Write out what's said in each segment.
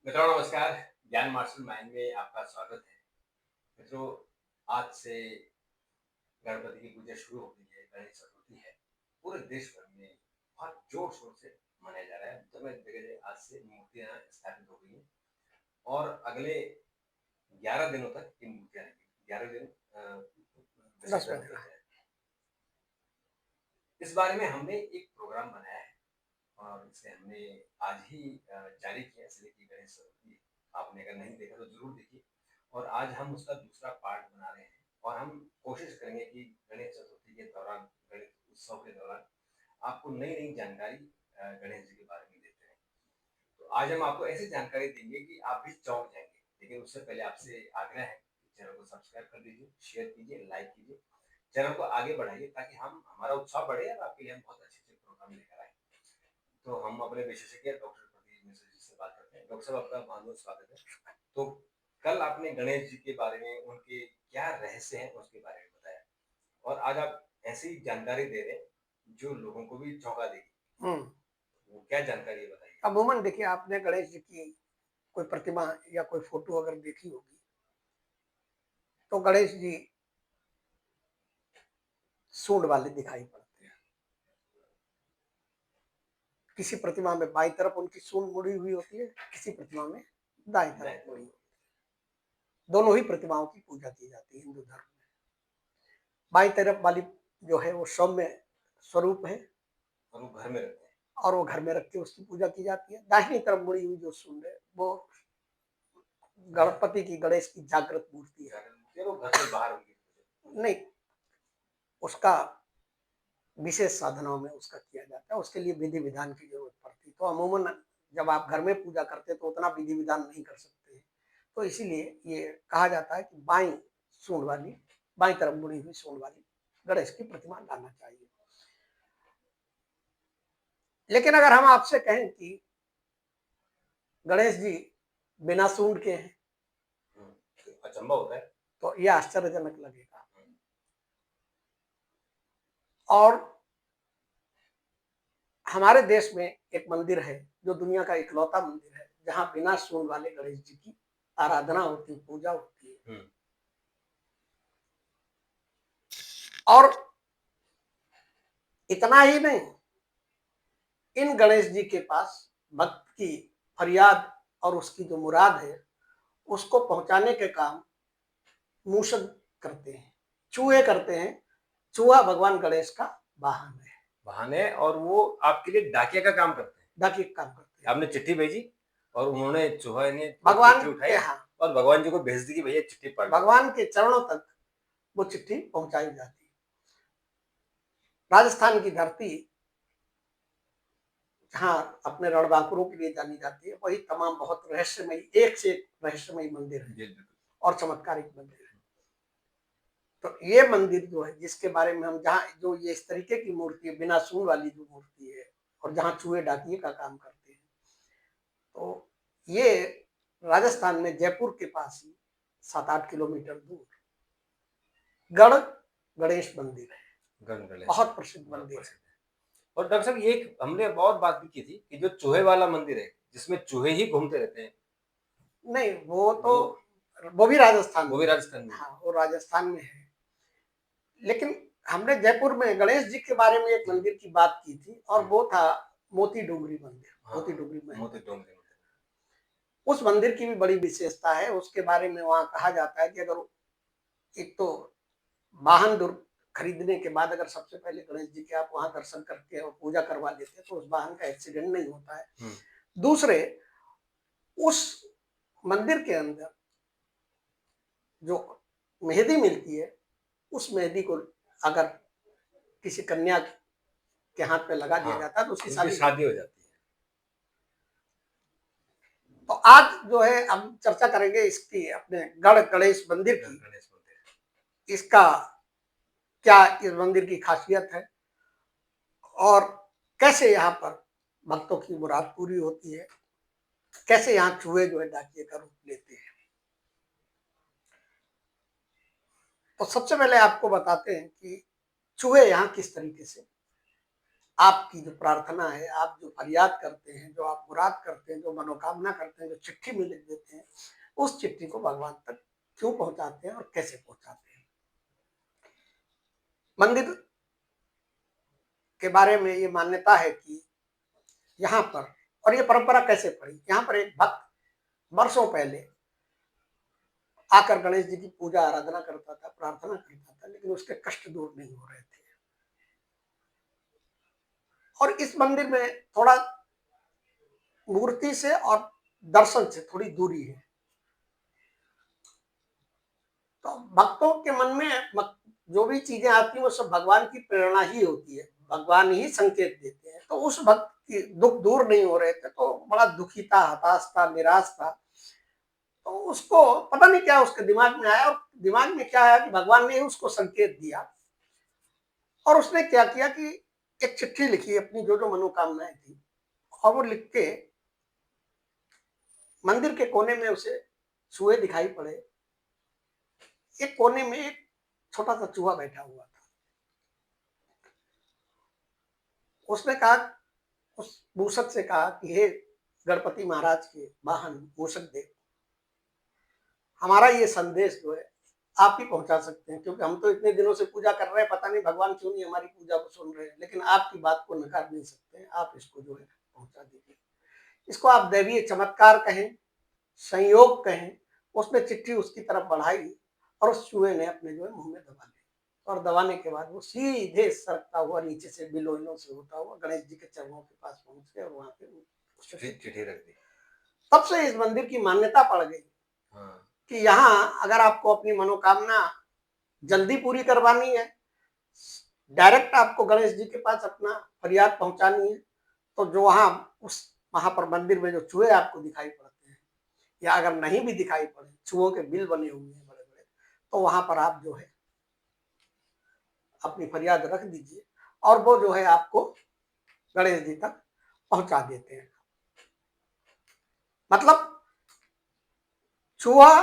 मित्रों नमस्कार। ज्ञान मार्शल माइंड में आपका स्वागत है। मित्रों, आज से गणपति की पूजा शुरू हो गई है, गणेश चतुर्थी है। पूरे देश भर में बहुत जोर शोर से मनाया जा रहा है। जगह जगह आज से मूर्तियां स्थापित हो गई हैं और अगले 11 दिनों तक ये मूर्तियां रहेंगी। 11 दिन दस विसर्जन बजे किया जाएगा। इस बारे में हमने एक प्रोग्राम बनाया है और इसे हमने आज ही जारी किया, इसलिए कि गणेश चतुर्थी आपने अगर नहीं देखा तो जरूर देखिए। और आज हम उसका दूसरा पार्ट बना रहे हैं और हम कोशिश करेंगे कि गणेश चतुर्थी के दौरान, गणेश उत्सव के दौरान आपको नई नई जानकारी गणेश जी के बारे में देते हैं। तो आज हम आपको ऐसी जानकारी देंगे कि आप भी चौंक जाएंगे। लेकिन उससे पहले आपसे आग्रह है कि चैनल को सब्सक्राइब कर दीजिए, शेयर कीजिए, लाइक कीजिए, चैनल को आगे बढ़ाइए ताकि हम हमारा उत्साह बढ़े और आपके लिए हम बहुत अच्छे अच्छे प्रोग्राम लेकर आए। तो हम अपने विशेषज्ञ डॉक्टर प्रदीप मिश्र जी से बात करते हैं। डॉक्टर साहब, आपका बहुत बहुत स्वागत है। तो कल आपने गणेश जी के बारे में, उनके क्या रहस्य हैं उसके बारे में बताया और आज आप ऐसी जानकारी दे रहे हैं जो लोगों को भी चौंका देगी। हम्म वो क्या जानकारी है बताइए। अमूमन देखिए, आपने गणेश जी की कोई प्रतिमा या कोई फोटो अगर देखी होगी तो गणेश जी सूंड वाले दिखाई पड़ते हैं। किसी प्रतिमा में बाईं तरफ उनकी सूंड मुड़ी हुई होती है, किसी प्रतिमा में दाईं तरफ मुड़ी होती है। दोनों ही प्रतिमाओं की पूजा की जाती है हिंदू धर्म में। बाईं तरफ वाली जो है वो सौम्य स्वरूप है और वो घर में रहते हैं। और वो घर में रख के उसकी पूजा की जाती है। दाहिनी तरफ मुड़ी हुई जो सूंड है वो गणपति की, गणेश की जागृत मूर्ति है। वो घर से बाहर होंगे। नहीं, उसका विशेष साधनों में उसका किया जाता है, उसके लिए विधि विधान की जरूरत पड़ती है। तो अमूमन जब आप घर में पूजा करते हैं तो उतना विधि विधान नहीं कर सकते हैं। तो इसीलिए ये कहा जाता है कि बाईं सूंड वाली, बाईं तरफ मुड़ी हुई सूंड वाली गणेश की प्रतिमा लाना चाहिए। लेकिन अगर हम आपसे कहें कि गणेश जी बिना सूंड के हैं अचंबा होता है। तो यह आश्चर्यजनक लगेगा। और हमारे देश में एक मंदिर है जो दुनिया का इकलौता मंदिर है जहां बिना सूंड वाले गणेश जी की आराधना होती है, पूजा होती है। और इतना ही नहीं, इन गणेश जी के पास भक्त की फरियाद और उसकी जो मुराद है उसको पहुंचाने के काम मूषक करते हैं, चूहे करते हैं। चूहा भगवान गणेश का वाहन है, बहाने, और वो आपके लिए डाकिया का काम करते हैं। डाकिया का काम करते हैं। आपने चिट्ठी भेजी और उन्होंने, चूहा ने भगवान चिट्ठी के, उठाई हाँ, और भगवान जी को भेज दी कि भैया चिट्ठी पढ़ लो। भगवान के चरणों तक वो चिट्ठी पहुंचाई जाती है। राजस्थान की धरती जहाँ अपने रणबांकुरों के लिए जानी जाती है, वही तमाम बहुत रहस्यमयी, एक से एक रहस्यमयी मंदिर है और चमत्कारिक मंदिर है। तो ये मंदिर जो है, जिसके बारे में हम, जहाँ जो ये इस तरीके की मूर्ति है, बिना सूंड वाली जो मूर्ति है और जहाँ चूहे डाकिए का काम करते हैं, तो ये राजस्थान में जयपुर के पास ही 7-8 किलोमीटर दूर गढ़ गणेश मंदिर है, बहुत प्रसिद्ध मंदिर है। और डॉक्टर साहब, ये हमने बहुत बात भी की थी कि जो चूहे वाला मंदिर है जिसमें चूहे ही घूमते रहते हैं। नहीं, वो भी राजस्थान में, वो भी राजस्थान में। हाँ, वो राजस्थान में है। लेकिन हमने जयपुर में गणेश जी के बारे में एक मंदिर की बात की थी और वो था मोती डोंगरी मंदिर, मोती डोंगरी में। उस मंदिर की भी बड़ी विशेषता है। उसके बारे में वहां कहा जाता है कि अगर एक तो वाहन खरीदने के बाद अगर सबसे पहले गणेश जी के आप वहां दर्शन करके और पूजा करवा लेते हैं तो उस वाहन का एक्सीडेंट नहीं होता है। दूसरे, उस मंदिर के अंदर जो मेहंदी मिलती है, उस मेहंदी को अगर किसी कन्या के हाथ पे लगा दिया जाता है तो उसकी शादी हो जाती है। तो आज जो है हम चर्चा करेंगे इसकी, अपने गढ़ गणेश मंदिर की। इसका क्या इस मंदिर की खासियत है और कैसे यहाँ पर भक्तों की मुराद पूरी होती है, कैसे यहाँ चूहे जो है डाकिये का रूप लेते हैं। तो सबसे पहले आपको बताते हैं कि चूहे यहाँ किस तरीके से आपकी जो प्रार्थना है, आप जो फरियाद करते हैं, जो आप मुराद करते हैं, जो मनोकामना करते हैं, जो चिट्ठी में लिख देते हैं, उस चिट्ठी को भगवान तक क्यों पहुंचाते हैं और कैसे पहुंचाते हैं। मंदिर के बारे में ये मान्यता है कि यहाँ पर, और ये परंपरा कैसे पड़ी, यहाँ पर एक भक्त वर्षों पहले आकर गणेश जी की पूजा आराधना करता था, प्रार्थना करता था, लेकिन उसके कष्ट दूर नहीं हो रहे थे। और इस मंदिर में थोड़ा मूर्ति से और दर्शन से थोड़ी दूरी है, तो भक्तों के मन में जो भी चीजें आती हैं वो सब भगवान की प्रेरणा ही होती है, भगवान ही संकेत देते हैं। तो उस भक्त की दुख दूर नहीं हो रहे थे, तो बड़ा दुखी था, हताश था, निराश था। तो उसको पता नहीं क्या उसके दिमाग में आया, और दिमाग में क्या आया कि भगवान ने उसको संकेत दिया, और उसने क्या किया कि एक चिट्ठी लिखी अपनी जो जो मनोकामनाएं थी, और वो लिख के मंदिर के कोने में उसे चूहे दिखाई पड़े। एक कोने में एक छोटा सा चूहा बैठा हुआ था। उसने कहा, उस मूषक से कहा कि हे गणपति महाराज के वाहन मूषक देव, हमारा ये संदेश जो है आप ही पहुंचा सकते हैं, क्योंकि हम तो इतने दिनों से पूजा कर रहे हैं, पता नहीं भगवान क्यों नहीं हमारी पूजा को सुन रहे हैं, लेकिन आपकी बात को नकार नहीं सकते हैं, आप इसको जो है पहुंचा दीजिए। इसको आप दैवीय चमत्कार कहें, संयोग कहें। उसने चिट्ठी उसकी तरफ बढ़ाई, और उस चूहे ने अपने जो है मुंह में दबा ली, और दबाने के बाद वो सीधे सरकता हुआ नीचे से बिलोइनों से होता हुआ गणेश जी के चरणों के पास पहुंच गया, और वहां पे चिट्ठी रख दी। तब से इस मंदिर की मान्यता पड़ गई कि यहाँ अगर आपको अपनी मनोकामना जल्दी पूरी करवानी है, डायरेक्ट आपको गणेश जी के पास अपना फरियाद पहुंचानी है, तो जो वहां पर मंदिर में जो चूहे आपको दिखाई पड़ते हैं, या अगर नहीं भी दिखाई पड़े, चूहों के बिल बने हुए हैं बड़े बड़े, तो वहां पर आप जो है अपनी फरियाद रख दीजिए, और वो जो है आपको गणेश जी तक पहुंचा देते हैं। मतलब चूहा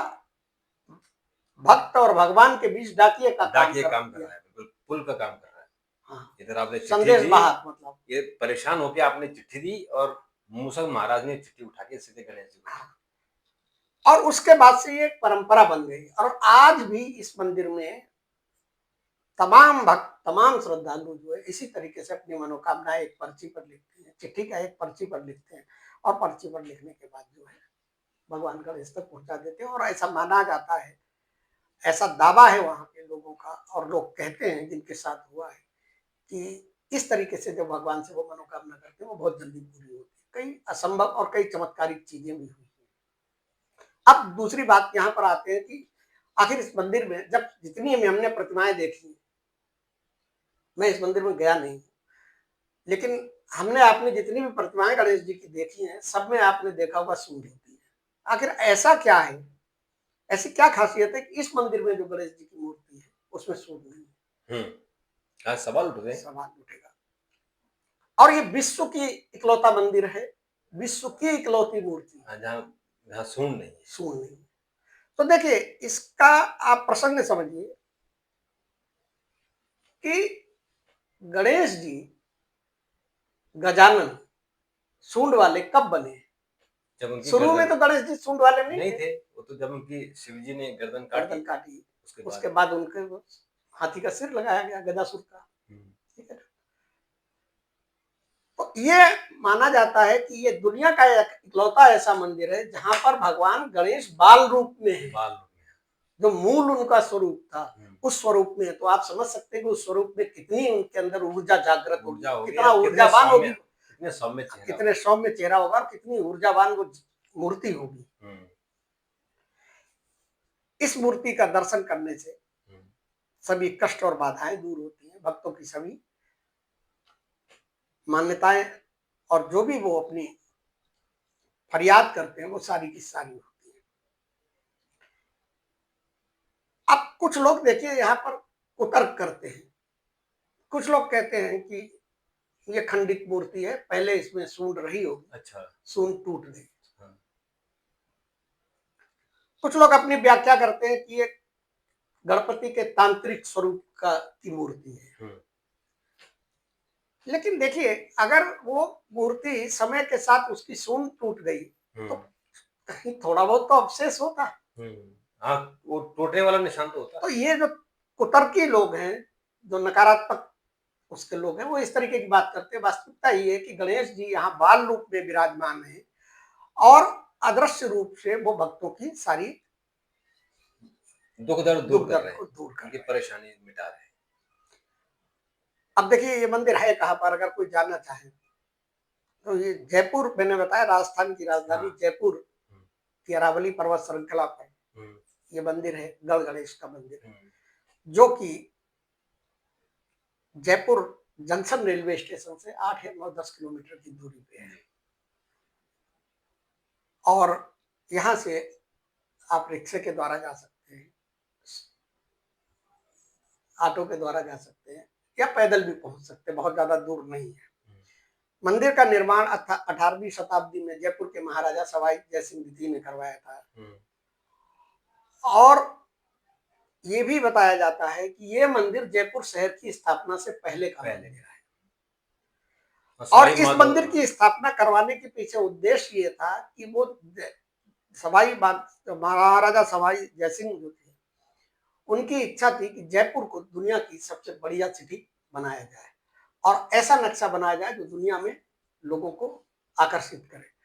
भक्त और भगवान के बीच डाकिए का काम कर रहा है, बिल्कुल पुल का काम कर रहा है। हाँ, इधर आपने संदेश वाहक, मतलब ये परेशान होके आपने चिट्ठी दी, और मूषक महाराज ने चिट्ठी उठा के सीधे गणेश जी को। और उसके बाद से ये एक परंपरा बन गई, और आज भी इस मंदिर में तमाम भक्त, तमाम श्रद्धालु जो है इसी तरीके से अपनी मनोकामनाएं एक पर्ची पर लिखते हैं, चिट्ठी का एक पर्ची पर लिखते हैं, और पर्ची पर लिखने के बाद जो है भगवान गणेश तक पहुंचा देते हैं। और ऐसा माना जाता है, ऐसा दावा है वहां के लोगों का, और लोग कहते हैं जिनके साथ हुआ है, कि इस तरीके से जब भगवान से वो मनोकामना करते हैं वो बहुत जल्दी पूरी होती है। कई असंभव और कई चमत्कारिक चीजें भी हुई। अब दूसरी बात यहाँ पर आते हैं कि आखिर इस मंदिर में जब जितनी हमने प्रतिमाएं देखी, मैं इस मंदिर में गया नहीं, लेकिन हमने आपने जितनी भी प्रतिमाएं गणेश जी की देखी हैं, सब में आपने देखा होगा सूंड होती है। आखिर ऐसा क्या है, ऐसी क्या खासियत है कि इस मंदिर में जो गणेश जी की मूर्ति है उसमें सूंड नहीं है? सवाल उठ रहे हैं। सवाल उठेगा। और ये विश्व की इकलौता मंदिर है, विश्व की इकलौती मूर्ति, जहाँ सूंड नहीं है। सूंड नहीं। तो देखिए, इसका आप प्रसंग समझिए कि गणेश जी गजानन सूंड वाले कब बने? जब उनकी शुरू में तो गणेश जी सूंड वाले नहीं थे, वो तो जब उनकी शिव जी ने गर्दन काटी, उसके बाद उनके हाथी का सिर लगाया गया, गदासुर का। ठीक है। तो ये माना जाता है कि ये दुनिया का एक इकलौता ऐसा मंदिर है जहां पर भगवान गणेश बाल रूप में है, जो मूल उनका स्वरूप था उस स्वरूप में। तो आप समझ सकते हैं कि उस स्वरूप में कितनी उनके अंदर ऊर्जा जागृत होगी, कितना ऊर्जावान होगी, कितने सौम्य चेहरा होगा, और कितनी ऊर्जावान वो मूर्ति होगी। इस मूर्ति का दर्शन करने से सभी कष्ट और बाधाएं दूर होती हैं, भक्तों की सभी मान्यताएं और जो भी वो अपनी फरियाद करते हैं वो सारी की सारी होती है। अब कुछ लोग देखिए यहाँ पर कुतर्क करते हैं, कुछ लोग कहते हैं कि ये खंडित मूर्ति है, पहले इसमें सूंड रही होगी, अच्छा, सूंड टूट गई। कुछ लोग अपनी व्याख्या करते हैं कि ये गणपति के तांत्रिक स्वरूप की मूर्ति है, लेकिन देखिए, अगर वो मूर्ति समय के साथ उसकी सूंड टूट गई तो कहीं थोड़ा बहुत तो अवशेष होता। हाँ, वो टूटने वाला निशान तो होता। तो ये जो कुतर्की लोग हैं, जो नकारात्मक उसके लोग हैं, वो इस तरीके की बात करते हैं। वास्तविकता ये है कि गणेश जी यहाँ बाल रूप में विराजमान है और अदृश्य रूप से वो भक्तों की सारी दुख दर्द दूर कर रहे हैं, दूर कर उनकी रहे हैं। परेशानी मिटा रहे हैं। अब देखिए, ये मंदिर है कहाँ पर, अगर कोई जानना चाहे तो ये जयपुर, मैंने बताया राजस्थान की राजधानी जयपुर की अरावली पर्वत श्रृंखला पर ये मंदिर है, गढ़ गणेश का मंदिर, जो कि जयपुर जंक्शन रेलवे स्टेशन से 8 या 9-10 किलोमीटर की दूरी पे है। और यहाँ से आप रिक्शे के द्वारा जा सकते हैं, ऑटो के द्वारा जा सकते हैं, या पैदल भी पहुंच सकते हैं, बहुत ज्यादा दूर नहीं है। मंदिर का निर्माण 18वीं शताब्दी में जयपुर के महाराजा सवाई जयसिंह द्वितीय ने करवाया था। और ये भी बताया जाता है कि ये मंदिर जयपुर शहर की स्थापना से पहले का मंदिर है। और इस मंदिर की स्थापना करवाने के पीछे उद्देश्य ये था कि वो महाराजा सवाई जयसिंह जो थे, उनकी इच्छा थी कि जयपुर को दुनिया की सबसे बढ़िया सिटी बनाया जाए और ऐसा नक्शा बनाया जाए जो दुनिया में लोगों को आकर्षित करे।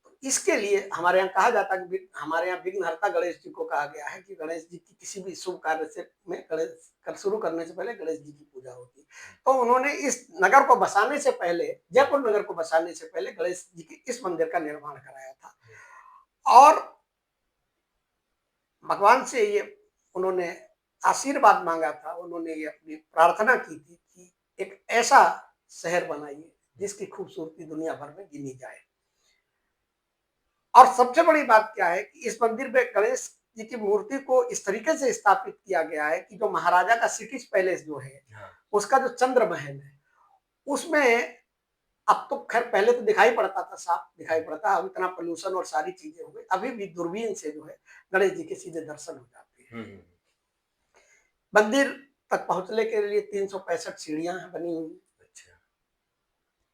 तो इसके लिए हमारे यहाँ कहा जाता है कि हमारे यहाँ विघ्नहर्ता गणेश जी को कहा गया है कि गणेश जी की किसी भी शुभ कार्य से में गणेश शुरू करने से पहले गणेश जी की पूजा होती है। तो उन्होंने इस नगर को बसाने से पहले, जयपुर नगर को बसाने से पहले गणेश जी की इस मंदिर का निर्माण कराया था। और भगवान से ये उन्होंने आशीर्वाद मांगा था, उन्होंने ये अपनी प्रार्थना की थी कि एक ऐसा शहर बनाइए जिसकी खूबसूरती दुनिया भर में गिनी जाए। और सबसे बड़ी बात क्या है कि इस मंदिर में गणेश जी की मूर्ति को इस तरीके से स्थापित किया गया है कि जो महाराजा का सिटी पैलेस जो है, उसका जो चंद्र महल है, उसमें अब तो खैर पहले तो दिखाई पड़ता था, साफ दिखाई पड़ता, अब इतना पोल्यूशन और सारी चीजें हो गई, अभी भी दूरबीन से जो है गणेश जी के सीधे दर्शन हो जाते हैं। मंदिर तक पहुंचने के लिए 365 सीढ़ियां बनी हुई।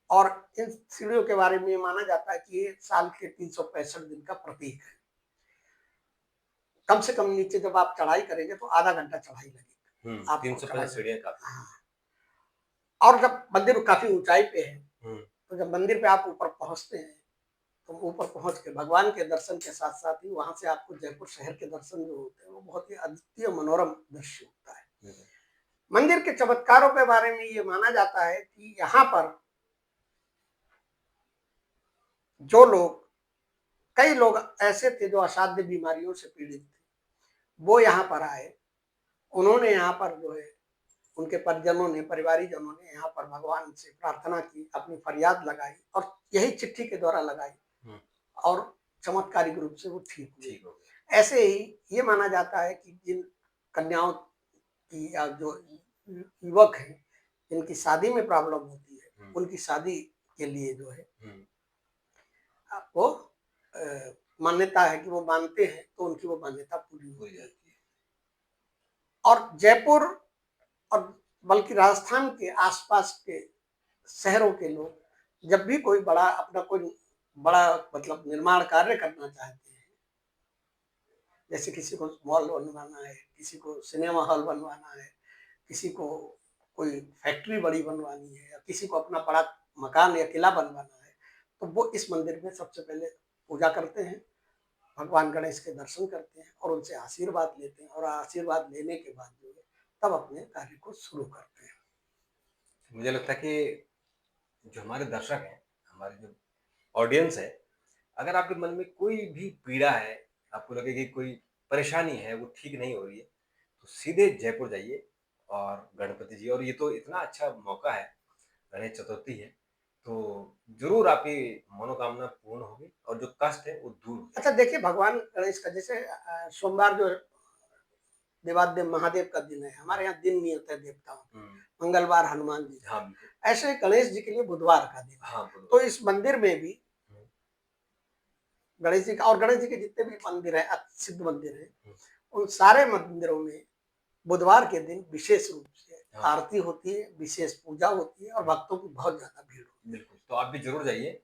और इन सीढ़ियों के बारे में माना जाता है कि ये साल के 365 दिन का प्रतीक है। कम से कम नीचे जब आप चढ़ाई करेंगे तो आधा घंटा चढ़ाई लगेगी। 365 सीढ़ियां काफी। और जब मंदिर काफी ऊंचाई पे है, तो जब मंदिर पे आप ऊपर पहुंचते हैं तो ऊपर पहुंच के भगवान के दर्शन के साथ साथ ही वहां से आपको जयपुर शहर के दर्शन जो होते हैं वो बहुत ही अद्वितीय मनोरम दृश्य होता है। मंदिर के चमत्कारों के बारे में ये माना जाता है कि यहाँ पर जो लोग, कई लोग ऐसे थे जो असाध्य बीमारियों से पीड़ित थे, वो यहाँ पर आए, उन्होंने यहाँ पर जो है उनके परिजनों ने, परिवारी जनों ने यहाँ पर भगवान से प्रार्थना की, अपनी फरियाद लगाई और यही चिट्ठी के द्वारा लगाई और चमत्कारिक रूप से वो ठीक हुए। ऐसे ही ये माना जाता है कि जिन कन्याओं की या जो युवक हैं जिनकी शादी में प्रॉब्लम होती है, उनकी शादी के लिए जो है वो मान्यता है कि वो मानते हैं तो उनकी वो मान्यता पूरी हो जाती है। और जयपुर और बल्कि राजस्थान के आसपास के शहरों के लोग जब भी कोई बड़ा अपना कोई बड़ा मतलब निर्माण कार्य करना चाहते हैं, जैसे किसी को मॉल बनवाना है, किसी को सिनेमा हॉल बनवाना है, किसी को कोई फैक्ट्री बड़ी बनवानी है, या किसी को अपना बड़ा मकान या किला बनवाना है, तो वो इस मंदिर में सबसे पहले पूजा करते हैं, भगवान गणेश के दर्शन करते हैं और उनसे आशीर्वाद लेते हैं, और आशीर्वाद लेने के बाद जो है तब अपने कार्य को शुरू करते हैं। मुझे लगता है कि जो हमारे दर्शक हैं, हमारे जो ऑडियंस है, अगर आपके मन में कोई भी पीड़ा है, आपको लगे कि कोई परेशानी है वो ठीक नहीं हो रही है, तो सीधे जयपुर जाइए और गणपति जी, और ये तो इतना अच्छा मौका है, गणेश चतुर्थी है, तो जरूर आपकी मनोकामना पूर्ण होगी और जो कष्ट है वो दूर होगा। अच्छा देखिए, भगवान गणेश का जैसे सोमवार जो देवादेव महादेव का दिन है, हमारे यहाँ दिन नियत है देवताओं, मंगलवार हनुमान जी, ऐसे गणेश जी के लिए बुधवार का दिन। तो इस मंदिर में भी गणेश जी का, और गणेश जी के जितने भी मंदिर है, सिद्ध मंदिर है, उन सारे मंदिरों में बुधवार के दिन विशेष रूप से हाँ। आरती होती है, विशेष पूजा होती है और भक्तों की बहुत ज्यादा भीड़ होती है। बिल्कुल, तो आप भी ज़रूर जाइए।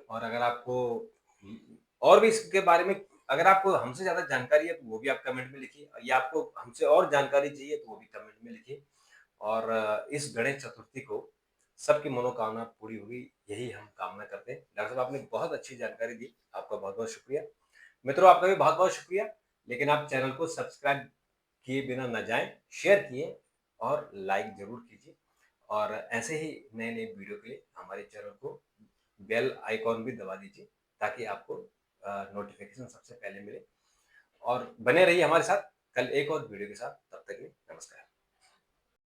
और अगर आपको और भी इसके बारे में, अगर आपको हमसे ज़्यादा जानकारी है तो वो भी आप कमेंट में लिखिए, या आपको हमसे और जानकारी चाहिए तो वो भी कमेंट में लिखिए। और इस गणेश चतुर्थी को सबकी मनोकामना पूरी होगी, यही हम कामना करते हैं। डॉक्टर साहब, आपने बहुत अच्छी जानकारी दी, आपका बहुत-बहुत शुक्रिया। मित्रों, आपका भी बहुत-बहुत शुक्रिया, लेकिन आप चैनल को सब्सक्राइब किए बिना ना जाएँ, शेयर किए और लाइक ज़रूर कीजिए। और ऐसे ही नए-नए वीडियो के लिए हमारे चैनल को बेल आइकॉन भी दबा दीजिए, ताकि आपको नोटिफ़िकेशन सबसे पहले मिले। और बने रहिए हमारे साथ, कल एक और वीडियो के साथ, तब तक के लिए नमस्कार।